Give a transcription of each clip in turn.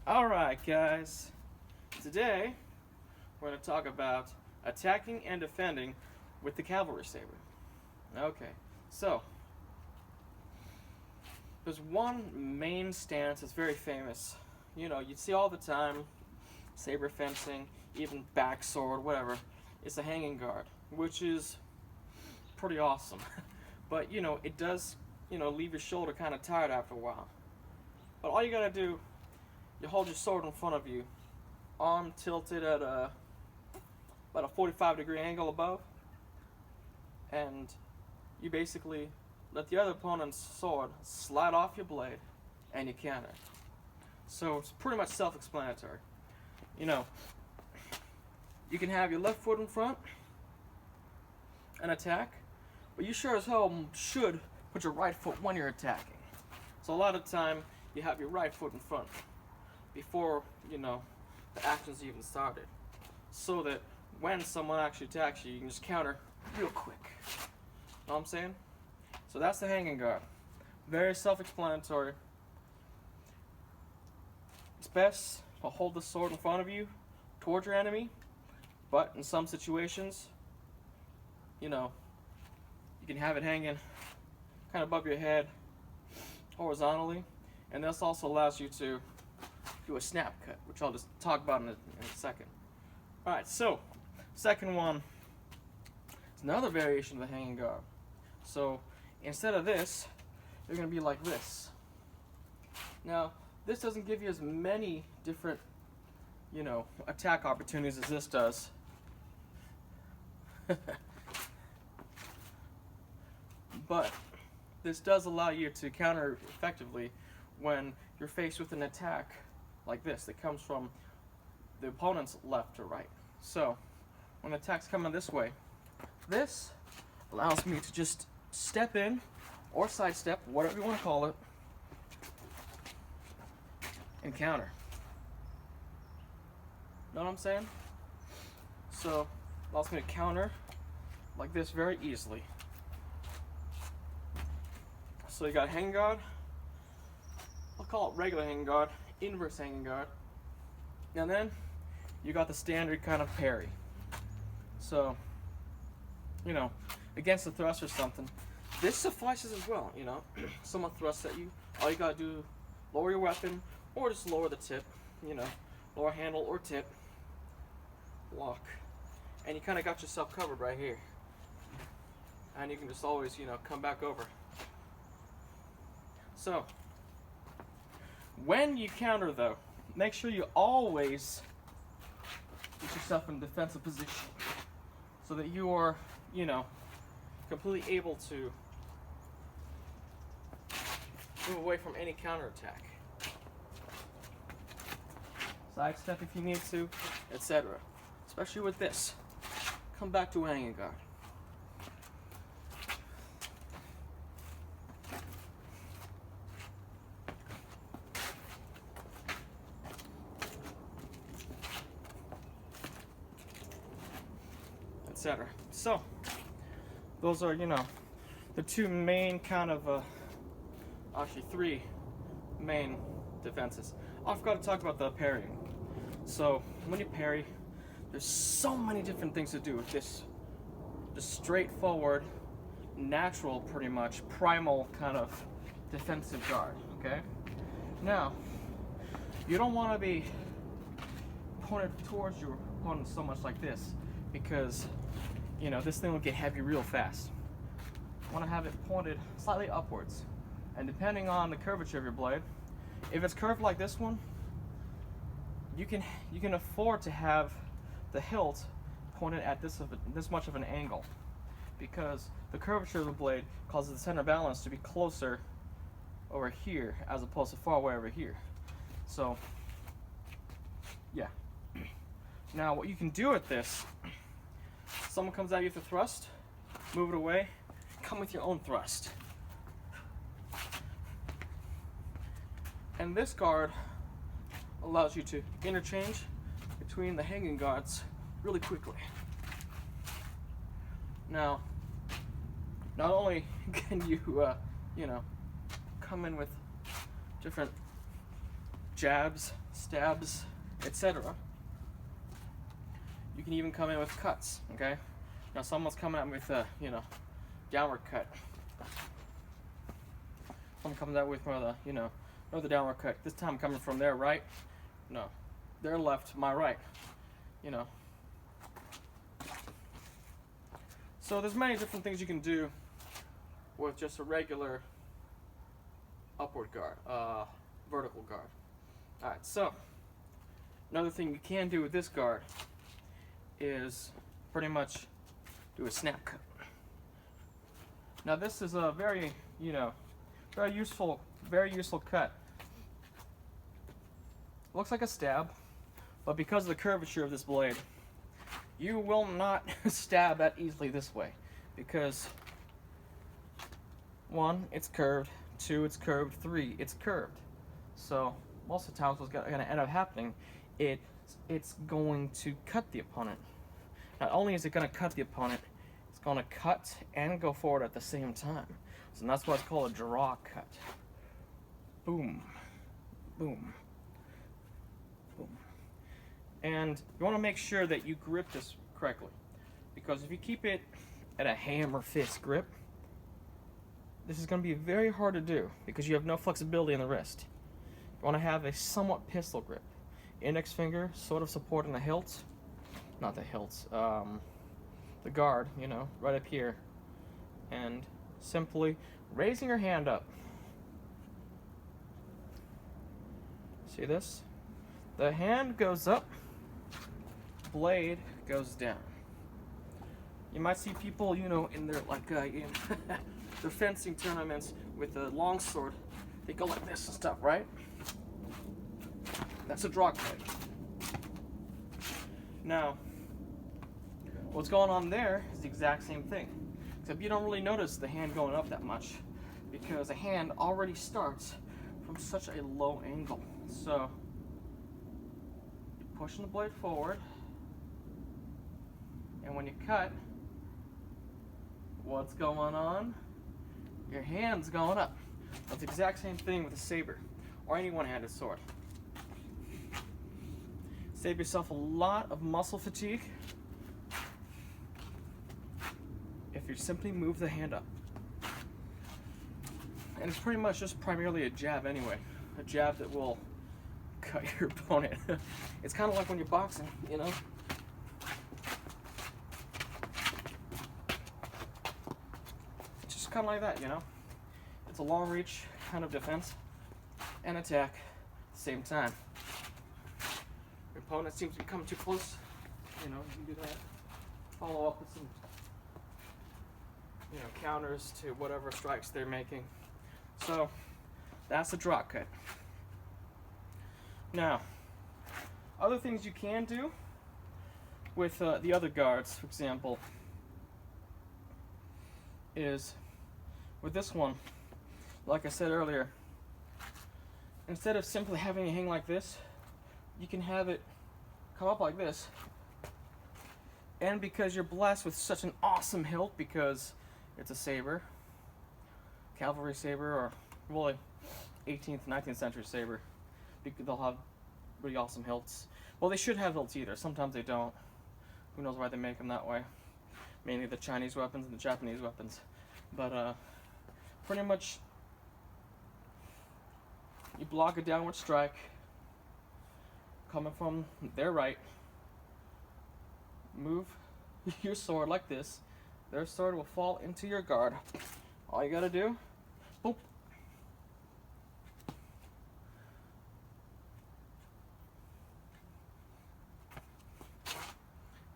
Alright, guys. Today, we're going to talk about attacking and defending with the cavalry saber. Okay, so, there's one main stance that's very famous. You know, you see all the time, saber fencing, even backsword, whatever. It's a hanging guard, which is pretty awesome. But, you know, it does, leave your shoulder kind of tired after a while. But all you gotta do, you hold your sword in front of you, arm tilted at about a 45-degree angle above, and you basically let the other opponent's sword slide off your blade, and you counter. So it's pretty much self-explanatory. You know, you can have your left foot in front and attack, but you sure as hell should put your right foot when you're attacking. So a lot of the time, you have your right foot in front before, the action's even started. So that when someone actually attacks you, you can just counter real quick. Know what I'm saying? So that's the hanging guard. Very self-explanatory. It's best to hold the sword in front of you towards your enemy, but in some situations, you can have it hanging kind of above your head horizontally, and this also allows you to do a snap cut, which I'll just talk about in a second. Alright, so second one is another variation of the hanging guard. So instead of this, you're going to be like this. Now, this doesn't give you as many different, attack opportunities as this does. But this does allow you to counter effectively when you're faced with an attack like this that comes from the opponent's left to right. So when the attack's coming this way, this allows me to just step in or sidestep, whatever you want to call it, and counter. Know what I'm saying? So it allows me to counter like this very easily. So you got a hanging guard, I'll call it regular hanging guard, inverse hanging guard, and then you got the standard kind of parry. So, against the thrust or something, this suffices as well. Someone thrusts at you, all you gotta do, lower your weapon, or just lower the tip, lower handle or tip, lock, and you kind of got yourself covered right here. And you can just always, come back over. So, when you counter though, make sure you always get yourself in a defensive position so that you are, completely able to move away from any counterattack. Sidestep if you need to, etc. Especially with this. Come back to a hanging guard. Etc. So, those are, the two main kind of, actually three main defenses. I forgot to talk about the parrying. So, when you parry, there's so many different things to do with this. Just straightforward, natural, pretty much, primal kind of defensive guard, okay? Now, you don't want to be pointed towards your opponent so much like this, because this thing will get heavy real fast. You want to have it pointed slightly upwards, and depending on the curvature of your blade, if it's curved like this one, you can afford to have the hilt pointed at this much of an angle, because the curvature of the blade causes the center balance to be closer over here as opposed to far away over here. So yeah. Now what you can do with this, someone comes at you with a thrust, move it away, come with your own thrust. And this guard allows you to interchange between the hanging guards really quickly. Now, not only can you, come in with different jabs, stabs, etc. You can even come in with cuts, okay? Now someone's coming at me with a, downward cut. Someone comes out with another, another downward cut. This time coming from their right, no, their left, my right, So there's many different things you can do with just a regular upward guard, vertical guard. Alright, so another thing you can do with this guard is pretty much do a snap cut. Now this is a very, very useful cut. Looks like a stab, but because of the curvature of this blade, you will not stab that easily this way, because 1, it's curved, 2, it's curved, 3, it's curved. So most of the times what's going to end up happening, it's going to cut the opponent. Not only is it going to cut the opponent, it's going to cut and go forward at the same time. So that's why it's called a draw cut. Boom, boom, boom. And you want to make sure that you grip this correctly, because if you keep it at a hammer fist grip, this is going to be very hard to do because you have no flexibility in the wrist. You want to have a somewhat pistol grip. Index finger sort of supporting the hilt, not the hilts, the guard, right up here, and simply raising your hand up. See this? The hand goes up, blade goes down. You might see people, in their in their fencing tournaments with a longsword. They go like this and stuff, right? That's a draw cut. Now, what's going on there is the exact same thing, except you don't really notice the hand going up that much because the hand already starts from such a low angle. So you're pushing the blade forward, and when you cut, what's going on? Your hand's going up. That's the exact same thing with a saber or any one-handed sword. Save yourself a lot of muscle fatigue if you simply move the hand up. And it's pretty much just primarily a jab anyway. A jab that will cut your opponent. It's kind of like when you're boxing, Just kind of like that, It's a long reach kind of defense and attack at the same time. Your opponent seems to be coming too close, you can do that. Follow up with some, counters to whatever strikes they're making. So that's a draw cut. Now, other things you can do with the other guards, for example, is with this one, like I said earlier, instead of simply having it hang like this, you can have it come up like this. And because you're blessed with such an awesome hilt, because it's a saber, cavalry saber, or really 18th, 19th century saber, they'll have really awesome hilts. Well, they should have hilts either. Sometimes they don't. Who knows why they make them that way? Mainly the Chinese weapons and the Japanese weapons. But pretty much, you block a downward strike coming from their right. Move your sword like this. Their sword will fall into your guard. All you gotta do, boop.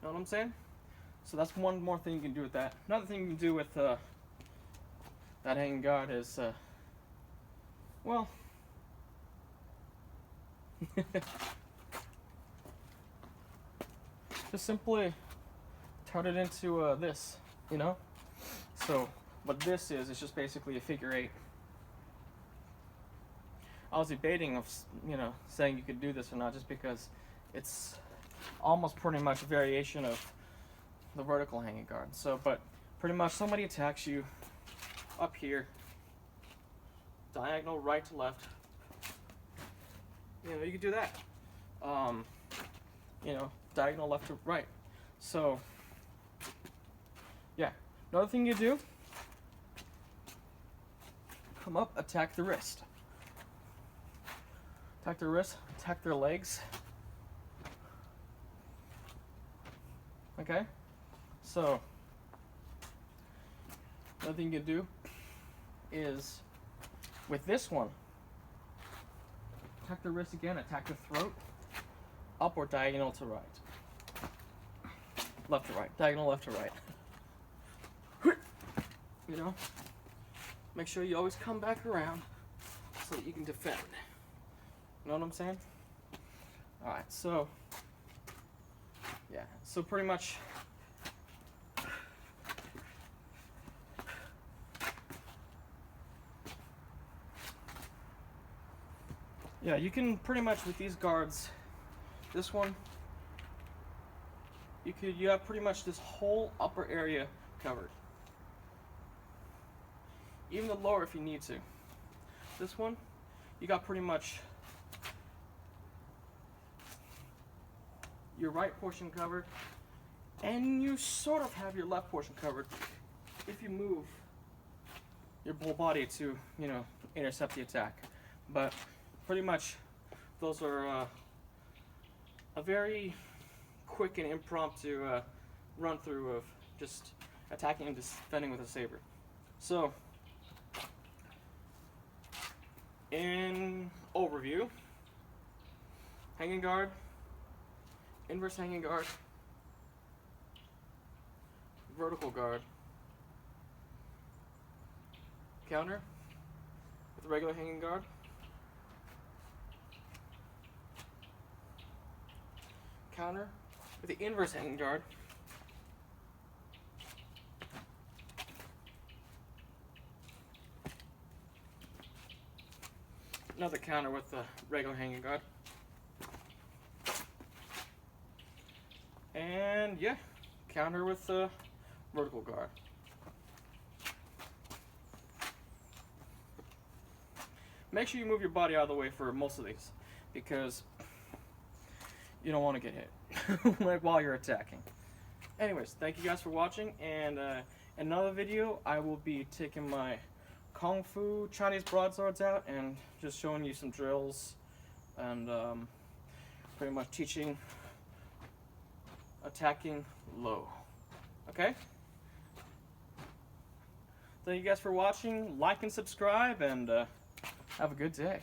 Know what I'm saying? So that's one more thing you can do with that. Another thing you can do with that hanging guard is, well, just simply turn it into this, So what this is just basically a figure 8. I was debating of, saying you could do this or not, just because it's almost pretty much a variation of the vertical hanging guard. So, but pretty much somebody attacks you up here, diagonal right to left. You you could do that. Diagonal left to right. So, yeah. Another thing you do, come up, attack the wrist. Attack their wrist, attack their legs. Okay? So, another thing you can do is, with this one, attack the wrist again, attack the throat, up or diagonal to right. Left to right, diagonal left to right. Make sure you always come back around so that you can defend. You know what I'm saying? Alright, so, yeah, so pretty much, yeah, you can pretty much, with these guards, this one, you have pretty much this whole upper area covered. Even the lower if you need to. This one, you got pretty much your right portion covered, and you sort of have your left portion covered if you move your whole body to, intercept the attack. But pretty much those are a very quick and impromptu run through of just attacking and defending with a saber. So, in overview, hanging guard, inverse hanging guard, vertical guard, counter with regular hanging guard, counter with the inverse hanging guard, another counter with the regular hanging guard, and yeah, counter with the vertical guard. Make sure you move your body out of the way for most of these, because you don't want to get hit like while you're attacking. Anyways, thank you guys for watching, and in another video I will be taking my Kung Fu Chinese broadswords out and just showing you some drills and pretty much teaching attacking low. Okay? Thank you guys for watching. Like and subscribe, and have a good day.